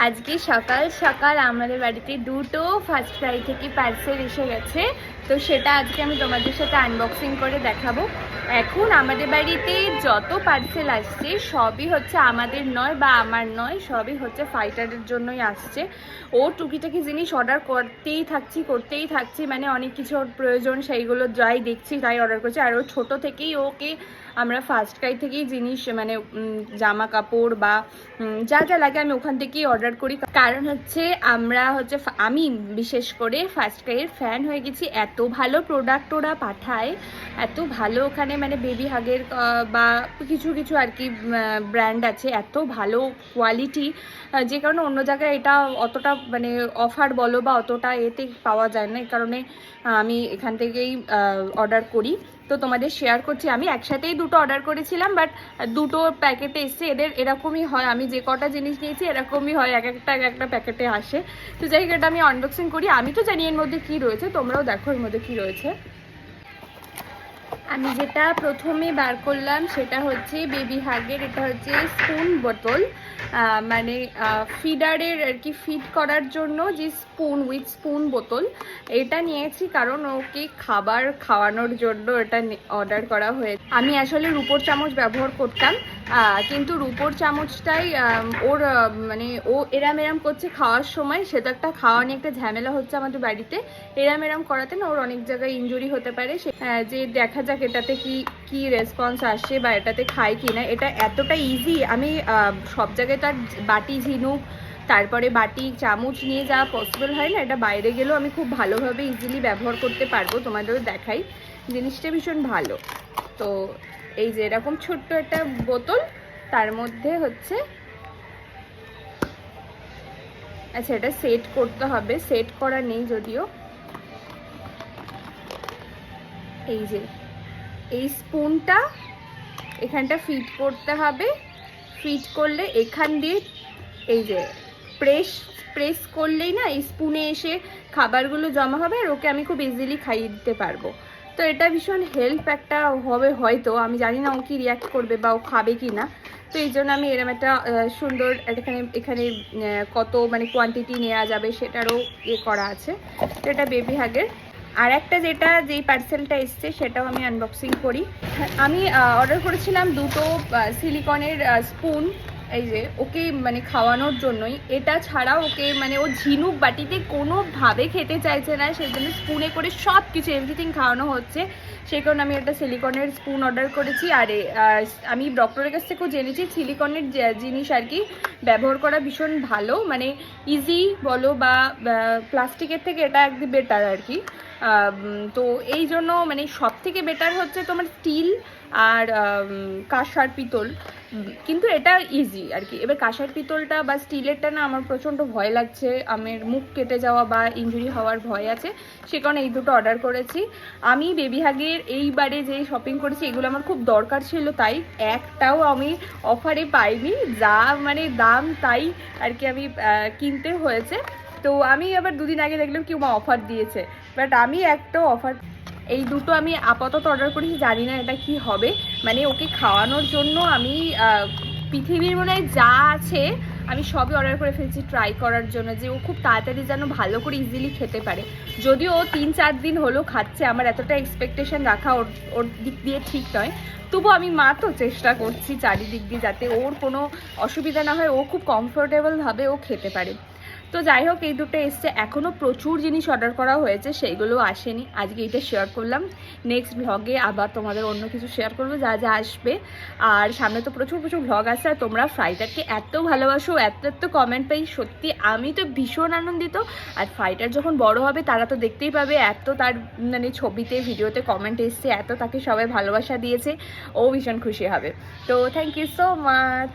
আজকে সকাল সকাল আমাদের বাড়িতে দুটো ফার্স্ট ফ্রাই থেকে পার্সেল এসে গেছে। তো সেটা আজকে আমি তোমাদের সাথে আনবক্সিং করে দেখাবো। এখন আমাদের বাড়িতে যত পার্সেল আসছে সবই হচ্ছে আমাদের নয় বা আমার নয়, সবই হচ্ছে ফাইটারের জন্যই আসছে। ও টুকিটাকি জিনিস অর্ডার করতেই থাকছি, মানে অনেক কিছু ওর প্রয়োজন, সেইগুলো যাই দেখছি তাই অর্ডার করছি। আর ও ছোটো থেকেই ওকে আমরা ফার্স্ট ক্রাই থেকেই জিনিস মানে জামা কাপড় বা যা যা লাগে আমি ওখান থেকেই অর্ডার করি। কারণ হচ্ছে আমি বিশেষ করে ফার্স্ট ক্রাইয়ের ফ্যান হয়ে গেছি। এত ভালো প্রোডাক্ট ওরা পাঠায়, এত ভালো ওখানে মানে বেবি হাগের বা কিছু কিছু আর কি ব্র্যান্ড আছে, এত ভালো কোয়ালিটি, যে কারণে অন্য জায়গায় এটা অতটা মানে অফার বলো বা অতটা এতে পাওয়া যায় না। এই কারণে আমি এখান থেকেই অর্ডার করি। তো তোমাদের শেয়ার করছি, আমি একসাথেই দুটো অর্ডার করেছিলাম, বাট দুটো প্যাকেটে এসছে। এদের এরকমই হয়, আমি যে কটা জিনিস নিয়েছি এরকমই হয়, এক একটা প্যাকেটে আসে। তো যাই হোক, এটা আমি আনবক্সিং করি। আমি তো জানি এর মধ্যে কী রয়েছে, তোমরাও দেখো এর মধ্যে কী রয়েছে। আমি যেটা প্রথমে বার করলাম সেটা হচ্ছে বেবি হাগের, এটা হচ্ছে স্পুন বোতল, মানে ফিডারের আর কি, ফিড করার জন্য যে স্পুন উইথ স্পুন বোতল। এটা নিয়েছি কারণ ওকে খাবার খাওয়ানোর জন্য এটা অর্ডার করা হয়েছে। আমি আসলে রুপোর চামচ ব্যবহার করতাম, কিন্তু রুপোর চামচটাই ওর মানে ও এরাম করছে খাওয়ার সময়, সেটা একটা খাওয়া নিয়ে একটা ঝামেলা হচ্ছে আমাদের বাড়িতে। এরাম করাতে না ওর অনেক জায়গায় ইনজুরি হতে পারে। যে দেখা যাক এটাতে কি রেসপন্স আসে বা এটাতে খায় কি না। এটা এতটা ইজি, আমি সব জায়গায় তার বাটি ঝিনুক তারপরে বাটি চামচ নিয়ে যাওয়া পসিবল হয় না। এটা বাইরে গেলেও আমি খুব ভালোভাবে ইজিলি ব্যবহার করতে পারবো। তোমাদেরও দেখাই, জিনিসটা ভীষণ ভালো। তো এই যে এরকম ছোট্ট একটা বোতল, তার মধ্যে হচ্ছে আচ্ছা এটা সেট করতে হবে, সেট করা নেই যদিও। এই যে এই স্পুনটা এখানটা ফিট করতে হবে, ফিট করলে এখান দিয়ে এই যে প্রেস করলেই না এই স্পুনে এসে খাবারগুলো জমা হবে, আর ওকে আমি খুব ইজিলি খাইয়ে দিতে পারবো। তো এটা ভীষণ হেল্প একটা হবে, হয়তো আমি জানি না ও কি রিয়াক্ট করবে বা ও খাবে কি না। তো এই জন্য আমি এরকম একটা সুন্দর এখানে কত মানে কোয়ান্টিটি নেওয়া যাবে সেটারও করা আছে। তো এটা বেবি হাগের। আর একটা যেই পার্সেলটা এসছে সেটাও আমি আনবক্সিং করি। আমি অর্ডার করেছিলাম দুটো সিলিকনের স্পুন, এই যে ওকে মানে খাওয়ানোর জন্যই। এটা ছাড়াও ওকে মানে ও ঝিনুক বাটিতে কোনোভাবে খেতে চাইছে না, সেই জন্য স্পুনে করে সব কিছু এভরিথিং খাওয়ানো হচ্ছে। সেই কারণে আমি একটা সিলিকনের স্পুন অর্ডার করেছি। আর আমি ডক্টরের কাছ থেকেও জেনেছি সিলিকনের জিনিস আর কি ব্যবহার করা ভীষণ ভালো, মানে ইজি বলো বা প্লাস্টিকের থেকে এটা একদম বেটার আর কি। তো এই জন্য মানে সব থেকে বেটার হচ্ছে তোমার স্টিল আর কাঁসার পিতল, কিন্তু এটা ইজি আর কি। এবার কাঁসার পিতলটা বা স্টিলেরটা না আমার প্রচণ্ড ভয় লাগছে, আমার মুখ কেটে যাওয়া বা ইনজুরি হওয়ার ভয় আছে, সে কারণে এই দুটো অর্ডার করেছি। আমি বেবি হাগের এইবারে যে শপিং করেছি এগুলো আমার খুব দরকার ছিল, তাই একটাও আমি অফারে পাইনি, যা মানে দাম তাই আর কি আমি কিনতে হয়েছে। তো আমি আবার দুদিন আগে দেখলাম কি অফার দিয়েছে, বাট আমি একটা অফার, এই দুটো আমি আপাতত অর্ডার করেছি, জানি না এটা কি হবে। মানে ওকে খাওয়ানোর জন্য আমি পৃথিবীর মনে হয় যা আছে আমি সবই অর্ডার করে ফেলছি ট্রাই করার জন্য, যে ও খুব তাড়াতাড়ি যেন ভালো করে ইজিলি খেতে পারে। যদিও ও 3-4 দিন হলো খাচ্ছে, আমার এতটা এক্সপেকটেশন রাখা ওর দিক দিয়ে ঠিক নয়, তবু আমি মা তো চেষ্টা করছি চারিদিক দিয়ে যাতে ওর কোনো অসুবিধা না হয়, ও খুব কমফোর্টেবলভাবে ও খেতে পারে। তো যাই হোক, এই দুটো এসছে। এখনও প্রচুর জিনিস অর্ডার করা হয়েছে, সেইগুলো আসেনি। আজকে এটা শেয়ার করলাম, নেক্সট ভ্লগে আবার তোমাদের অন্য কিছু শেয়ার করবো যা যা আসবে। আর সামনে তো প্রচুর ভ্লগ আসছে। আর তোমরা ফাইটারকে এত ভালোবাসো, এত কমেন্ট পাই, সত্যি আমি তো ভীষণ আনন্দিত। আর ফাইটার যখন বড় হবে তারা তো দেখতেই পাবে, এত তার মানে ছবিতে ভিডিওতে কমেন্ট এসছে, এত তাকে সবাই ভালোবাসা দিয়েছে, ও ভীষণ খুশি হবে। তো থ্যাংক ইউ সো মাচ।